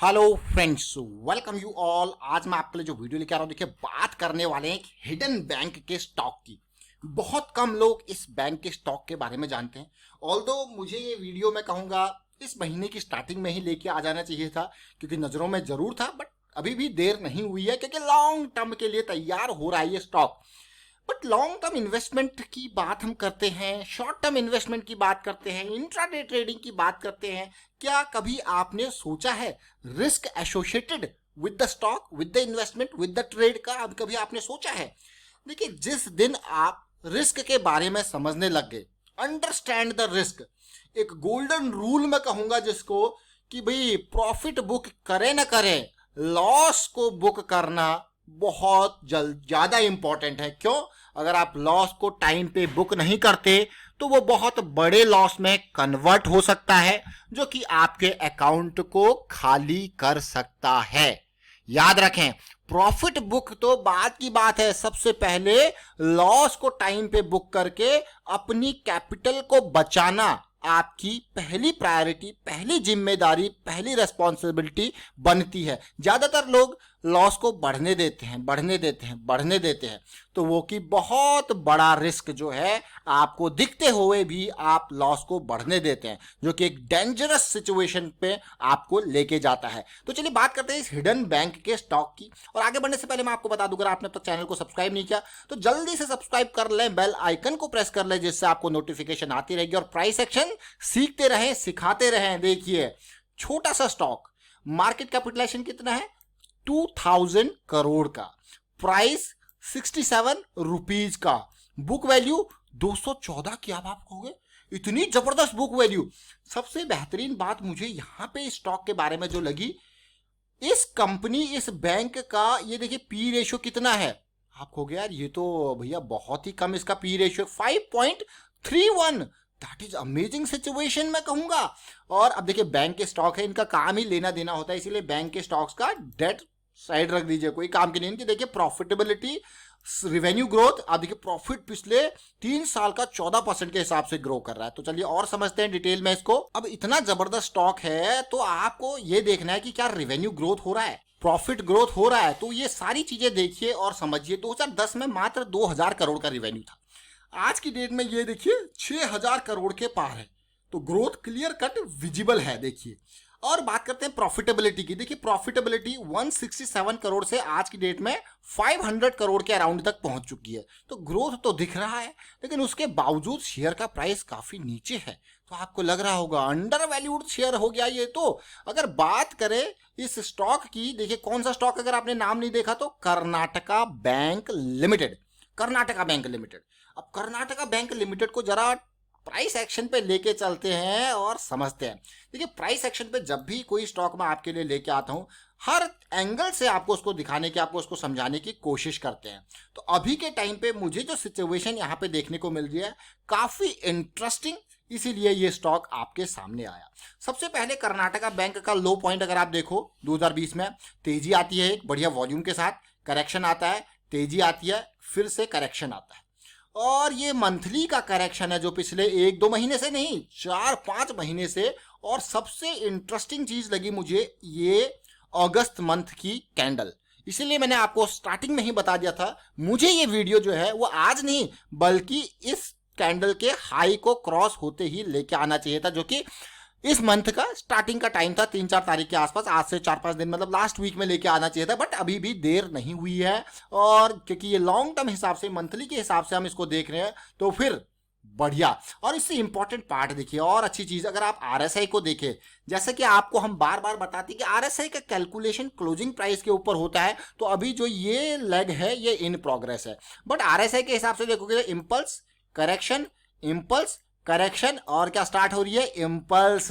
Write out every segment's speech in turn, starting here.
Hello friends, welcome you all. आज मैं आपके लिए जो वीडियो लेके आ रहा हूँ, देखिए बात करने वाले हैं एक हिडन बैंक के स्टॉक की। बहुत कम लोग इस बैंक के स्टॉक के बारे में जानते हैं। ऑल्दो मुझे ये वीडियो मैं कहूँगा इस महीने की स्टार्टिंग में ही लेके आ जाना चाहिए था, क्योंकि नज़रों में ज़रूर था, बट अभी भी देर नहीं हुई है, क्योंकि लॉन्ग टर्म के लिए तैयार हो रहा है ये stock. But long term investment की बात हम करते हैं, शॉर्ट टर्म इन्वेस्टमेंट की बात करते हैं, इंट्राडे ट्रेडिंग की बात करते हैं। क्या कभी आपने सोचा है risk associated with the stock, with the investment, with the trade का? अब कभी आपने सोचा है? देखिए, जिस दिन आप रिस्क के बारे में समझने लग गए, अंडरस्टैंड द रिस्क, एक गोल्डन रूल मैं कहूंगा जिसको, कि भाई प्रॉफिट बुक करे ना करे, लॉस को बुक करना बहुत ज्यादा इंपॉर्टेंट है। क्यों? अगर आप लॉस को टाइम पे बुक नहीं करते तो वो बहुत बड़े लॉस में कन्वर्ट हो सकता है, जो कि आपके अकाउंट को खाली कर सकता है। याद रखें, प्रॉफिट बुक तो बाद की बात है, सबसे पहले लॉस को टाइम पे बुक करके अपनी कैपिटल को बचाना आपकी पहली प्रायोरिटी, पहली जिम्मेदारी, पहली रेस्पॉन्सिबिलिटी बनती है। ज्यादातर लोग लॉस को बढ़ने देते हैं, तो वो कि बहुत बड़ा रिस्क जो है आपको दिखते हुए भी आप लॉस को बढ़ने देते हैं, जो कि एक डेंजरस सिचुएशन पे आपको लेके जाता है। तो चलिए बात करते हैं इस हिडन बैंक के स्टॉक की। और आगे बढ़ने से पहले मैं आपको बता दूं, अगर आपने अब तक चैनल को सब्सक्राइब नहीं किया तो जल्दी से सब्सक्राइब कर लें, बेल आइकन को प्रेस कर लें, जिससे आपको नोटिफिकेशन आती रहेगी। और प्राइस एक्शन सीखते रहें, सिखाते रहें। देखिए, छोटा सा स्टॉक, मार्केट कैपिटलाइजेशन कितना है? 2000 करोड़ का, प्राइस 67 रुपीज का, बुक वैल्यू 214 की। अब आप कहोगे इतनी जबरदस्त बुक वैल्यू। सबसे बेहतरीन बात मुझे यहां पे स्टॉक के बारे में जो लगी, इस कंपनी, इस बैंक का, ये देखिए पी रेशियो कितना है। आप कहोगे यार ये तो भैया बहुत ही कम इसका P ratio, 5.31। That is amazing situation मैं कहूंगा। और अब देखिए, बैंक के स्टॉक है, इनका काम ही लेना देना होता है, इसीलिए बैंक के स्टॉक्स का डेट साइड रख दीजिए, कोई काम की नहीं। इनकी देखिए प्रॉफिटेबिलिटी, रिवेन्यू ग्रोथ, आप देखिए प्रॉफिट पिछले 3 साल का 14% के हिसाब से ग्रो कर रहा है। तो चलिए और समझते हैं डिटेल में इसको। अब इतना जबरदस्त स्टॉक है तो आपको ये देखना है कि क्या रेवेन्यू ग्रोथ हो रहा है, प्रॉफिट ग्रोथ हो रहा है। तो ये सारी चीजें देखिए और समझिए। 2010 में मात्र 2000 करोड़ का रेवेन्यू था, आज की डेट में ये देखिए 6000 करोड़ के पार है। तो ग्रोथ क्लियर कट विजिबल है। देखिए, और बात करते हैं प्रॉफिटेबिलिटी की। देखिए प्रॉफिटेबिलिटी 167 करोड़ से आज की डेट में 500 करोड़ के अराउंड तक पहुंच चुकी है। तो ग्रोथ तो दिख रहा है, लेकिन उसके बावजूद शेयर का प्राइस काफी नीचे है। तो आपको लग रहा होगा अंडर वैल्यूड शेयर हो गया ये। तो अगर बात करें इस स्टॉक की, देखिए कौन सा स्टॉक, अगर आपने नाम नहीं देखा तो Karnataka bank limited. Karnataka bank limited, अब कर्नाटका बैंक लिमिटेड को जरा प्राइस एक्शन पे लेके चलते हैं और समझते हैं। देखिए, प्राइस एक्शन पे जब भी कोई स्टॉक मैं आपके लिए लेके आता हूं, हर एंगल से आपको उसको दिखाने की, आपको उसको समझाने की कोशिश करते हैं। तो अभी के टाइम पे मुझे जो सिचुएशन यहाँ पे देखने को मिल रही है काफी इंटरेस्टिंग, इसीलिए ये स्टॉक आपके सामने आया। सबसे पहले कर्नाटका बैंक का लो पॉइंट अगर आप देखो, 2020 में तेजी आती है एक बढ़िया वॉल्यूम के साथ, करेक्शन आता है, तेजी आती है, फिर से करेक्शन आता है। और ये मंथली का करेक्शन है, जो पिछले 1-2 महीने से नहीं, 4-5 महीने से। और सबसे इंटरेस्टिंग चीज लगी मुझे ये अगस्त मंथ की कैंडल, इसीलिए मैंने आपको स्टार्टिंग में ही बता दिया था, मुझे ये वीडियो जो है वो आज नहीं बल्कि इस कैंडल के हाई को क्रॉस होते ही लेके आना चाहिए था, जो कि इस मंथ का स्टार्टिंग का टाइम था, 3-4 तारीख के आसपास, आज से 4-5 दिन, मतलब लास्ट वीक में लेके आना चाहिए था। बट अभी भी देर नहीं हुई है, और क्योंकि ये लॉन्ग टर्म हिसाब से, मंथली के हिसाब से हम इसको देख रहे हैं, तो फिर बढ़िया। और इससे इंपॉर्टेंट पार्ट देखिए, और अच्छी चीज, अगर आप आरएसआई को देखें, जैसे कि आपको हम बार बार बताते हैं कि आरएसआई का कैलकुलेशन क्लोजिंग प्राइस के ऊपर होता है। तो अभी जो ये लेग है ये इन प्रोग्रेस है, बट आरएसआई के हिसाब से देखोगे इंपल्स, करेक्शन, इंपल्स, करेक्शन, और क्या स्टार्ट हो रही है? इंपल्स।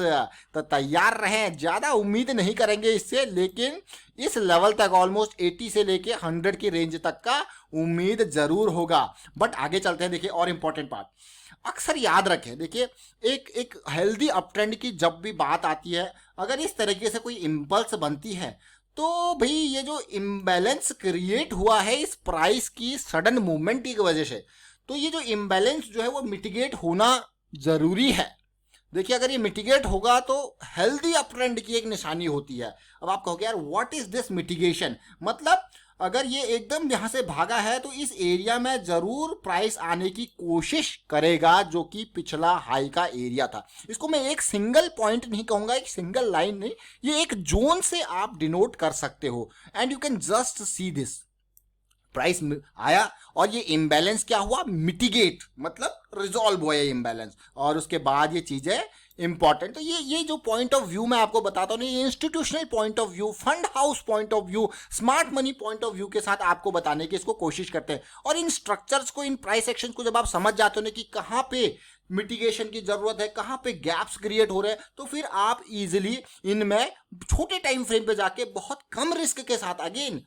तो तैयार रहें, ज्यादा उम्मीद नहीं करेंगे इससे, लेकिन इस लेवल तक ऑलमोस्ट 80 से लेके 100 की रेंज तक का उम्मीद जरूर होगा। बट आगे चलते हैं। देखिए और इंपॉर्टेंट बात, अक्सर याद रखें, देखिए एक हेल्दी अपट्रेंड की जब भी बात आती है, अगर इस तरीके से कोई इंपल्स बनती है, तो भाई ये जो इम्बैलेंस क्रिएट हुआ है इस प्राइस की सडन मूवमेंट की वजह से, तो ये जो इम्बैलेंस जो है वो मिटिगेट होना जरूरी है। देखिए अगर ये मिटिगेट होगा तो हेल्दी अपट्रेंड की एक निशानी होती है। अब आप कहोगे यार व्हाट इज दिस मिटिगेशन, मतलब अगर ये एकदम यहां से भागा है तो इस एरिया में जरूर प्राइस आने की कोशिश करेगा, जो कि पिछला हाई का एरिया था। इसको मैं एक सिंगल पॉइंट नहीं कहूंगा, एक सिंगल लाइन नहीं, ये एक जोन से आप डिनोट कर सकते हो। And you can just see this, price आया और ये इम्बैलेंस क्या हुआ, मिटिगेट, मतलब रिजॉल्व हुआ ये इम्बैलेंस, और उसके बाद ये चीजें इंपॉर्टेंट। तो ये जो पॉइंट ऑफ व्यू मैं आपको बताता हूँ, ये institutional point of view, fund house point of view, smart money point of view के साथ आपको बताने की इसको कोशिश करते हैं। और इन स्ट्रक्चर्स को, इन प्राइस एक्शन को जब आप समझ जाते हो ना कि कहाँ पे मिटिगेशन की जरूरत है, कहाँ पे गैप्स क्रिएट हो रहे हैं, तो फिर आप इजिली इनमें छोटे टाइम फ्रेम पे जाके बहुत कम रिस्क के साथ, again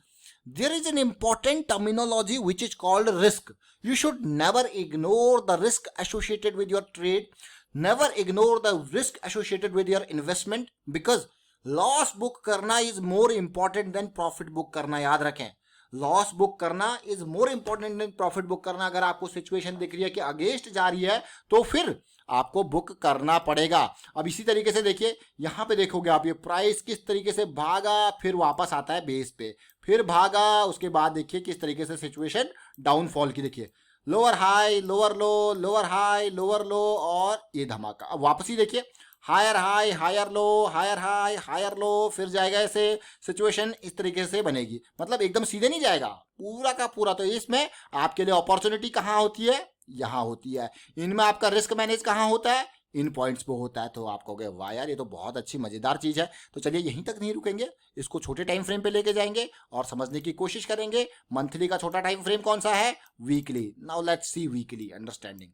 there is an important terminology which is called risk. You should never ignore the risk associated with your trade. Never ignore the risk associated with your investment, because loss book करना is more important than profit book करना। याद रखें, loss book करना is more important than profit book करना। अगर आपको situation दिख रही है कि अगेंस्ट जा रही है तो फिर आपको बुक करना पड़ेगा। अब इसी तरीके से देखिए, यहां पे देखोगे आप, ये प्राइस किस तरीके से भागा, फिर वापस आता है बेस पे, फिर भागा, उसके बाद देखिए किस तरीके से सिचुएशन डाउनफॉल की, देखिए lower high, lower low, lower high, lower low, और ये धमाका। अब वापसी देखिए, higher high, higher low, higher high, higher low, फिर जाएगा ऐसे, सिचुएशन इस तरीके से बनेगी। मतलब एकदम सीधे नहीं जाएगा पूरा का पूरा। तो इसमें आपके लिए अपॉर्चुनिटी कहाँ होती है, यहाँ होती है। इनमें आपका रिस्क मैनेज कहाँ होता है, इन पॉइंट्स पे होता है। तो आप कहोगे वाह यार ये तो बहुत अच्छी मजेदार चीज है। तो चलिए यहीं तक नहीं रुकेंगे, इसको छोटे टाइम फ्रेम पे लेके जाएंगे और समझने की कोशिश करेंगे। मंथली का छोटा टाइम फ्रेम कौन सा है, weekly. Now let's see weekly understanding.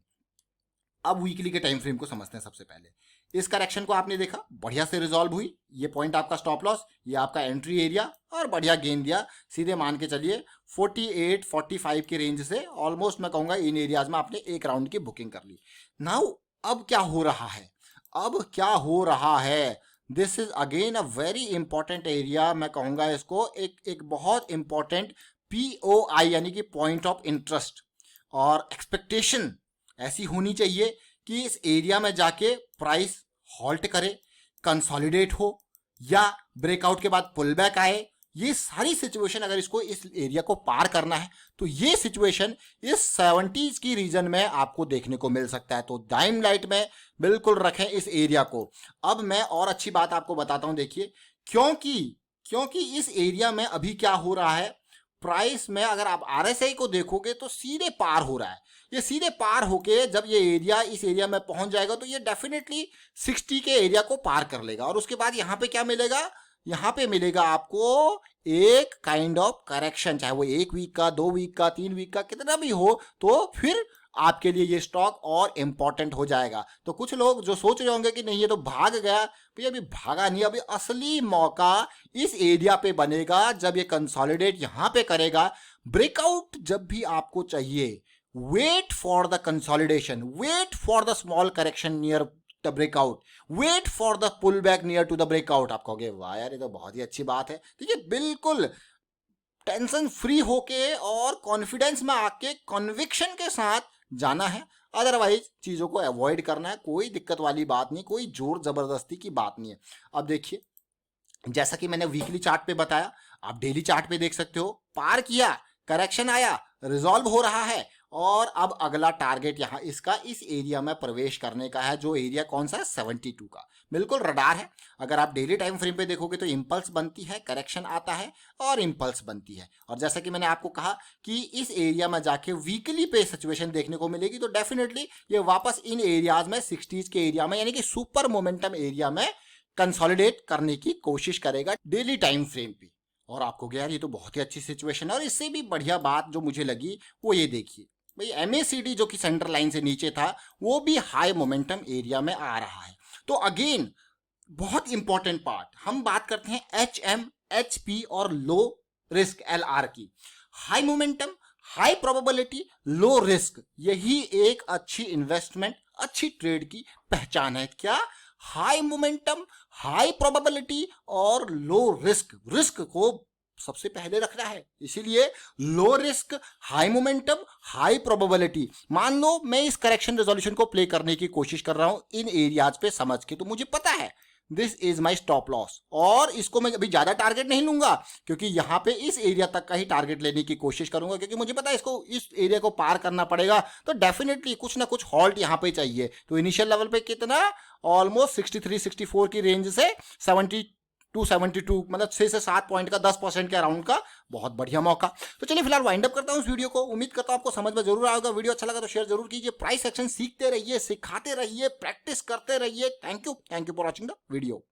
अब वीकली के टाइम फ्रेम को समझते हैं। सबसे पहले इस करेक्शन को आपने देखा, बढ़िया से रिजॉल्व हुई, ये पॉइंट आपका स्टॉप लॉस, ये आपका एंट्री एरिया, और बढ़िया गेन दिया। सीधे मान के चलिए 48 45 के रेंज से ऑलमोस्ट मैं कहूंगा इन एरियाज में आपने एक राउंड की बुकिंग कर ली। नाउ अब क्या हो रहा है, अब क्या हो रहा है, this is again a very important area. मैं कहूंगा इसको एक बहुत इंपॉर्टेंट POI यानी कि पॉइंट ऑफ इंटरेस्ट और एक्सपेक्टेशन ऐसी होनी चाहिए कि इस एरिया में जाके प्राइस हॉल्ट करे, कंसोलिडेट हो, या ब्रेकआउट के बाद पुल बैक आए। ये सारी सिचुएशन अगर इसको, इस एरिया को पार करना है, तो ये सिचुएशन इस 70s की रीजन में आपको देखने को मिल सकता है। तो टाइम लाइट में बिल्कुल रखें इस एरिया को। अब मैं और अच्छी बात आपको बताता हूं, देखिए क्योंकि इस एरिया में अभी क्या हो रहा है, प्राइस में अगर आप RSI को देखोगे तो सीधे पार हो रहा है। ये सीधे पार होके जब ये एरिया, इस एरिया में पहुंच जाएगा तो ये डेफिनेटली 60 के एरिया को पार कर लेगा। और उसके बाद यहाँ पे क्या मिलेगा, यहाँ पे मिलेगा आपको एक काइंड ऑफ करेक्शन, चाहे वो 1 वीक का, 2 वीक का, 3 वीक का, कितना भी हो, तो फिर आपके लिए ये स्टॉक और इंपॉर्टेंट हो जाएगा। तो कुछ लोग जो सोच रहे होंगे कि नहीं ये तो भाग गया, भैया अभी भागा नहीं, अभी असली मौका इस एरिया पे बनेगा जब ये कंसोलिडेट यहां पे करेगा। ब्रेकआउट जब भी आपको चाहिए, wait for the consolidation, wait for the small correction near the breakout, wait for the pull back near to the breakout. आप कहोगे वाह यार ये तो बहुत ही अच्छी बात है। ठीक है, बिल्कुल टेंशन फ्री होके और कॉन्फिडेंस में आके कन्विक्शन के साथ जाना है, अदरवाइज चीजों को अवॉइड करना है। कोई दिक्कत वाली बात नहीं, कोई जोर जबरदस्ती की बात नहीं है। अब देखिए, जैसा कि मैंने वीकली चार्ट पे बताया, आप डेली चार्ट पे देख सकते हो, पार किया, करेक्शन आया, रिजॉल्व हो रहा है, और अब अगला टारगेट यहाँ इसका इस एरिया में प्रवेश करने का है। जो एरिया कौन सा है, 72 का, बिल्कुल रडार है। अगर आप डेली टाइम फ्रेम पे देखोगे तो इंपल्स बनती है, करेक्शन आता है और इंपल्स बनती है। और जैसा कि मैंने आपको कहा कि इस एरिया में जाके वीकली पे सिचुएशन देखने को मिलेगी, तो डेफिनेटली ये वापस इन एरियाज में 60s के एरिया में, यानी कि सुपर मोमेंटम एरिया में कंसोलिडेट करने की कोशिश करेगा डेली टाइम फ्रेम पे। और आपको क्या यार ये तो बहुत ही अच्छी सिचुएशन है। और इससे भी बढ़िया बात जो मुझे लगी वो ये देखिए भाई, MACD जो कि सेंटर लाइन से नीचे था वो भी हाई मोमेंटम एरिया में आ रहा है। तो अगेन बहुत इंपॉर्टेंट पार्ट, हम बात करते हैं HM, HP और लो रिस्क LR की। High momentum, high probability, low risk, यही एक अच्छी इन्वेस्टमेंट, अच्छी ट्रेड की पहचान है। क्या, हाई मोमेंटम, हाई प्रोबेबिलिटी और लो रिस्क। रिस्क को सबसे पहले रखना है। इसीलिए low risk high momentum high probability. मान लो मैं इस करेक्शन रेजोल्यूशन को प्ले करने की कोशिश कर रहा हूं इन एरियाज पे समझ के, तो मुझे पता है this is my stop loss, और इसको मैं अभी ज्यादा टारगेट नहीं लूंगा क्योंकि यहां पे इस एरिया तक का ही टारगेट लेने की कोशिश करूंगा, क्योंकि मुझे पता है इसको इस एरिया को पार करना पड़ेगा, तो डेफिनेटली कुछ ना कुछ हॉल्ट यहां पे चाहिए। तो इनिशियल लेवल पे कितना, ऑलमोस्ट 63-64 की रेंज से 72 मतलब 6 से 7 पॉइंट का 10% के अराउंड का बहुत बढ़िया मौका। तो चलिए फिलहाल वाइंड अप करता हूं इस वीडियो को। उम्मीद करता हूं आपको समझ में जरूर आएगा। वीडियो अच्छा लगा तो शेयर जरूर कीजिए। प्राइस एक्शन सीखते रहिए, सिखाते रहिए, प्रैक्टिस करते रहिए। Thank you for watching the video.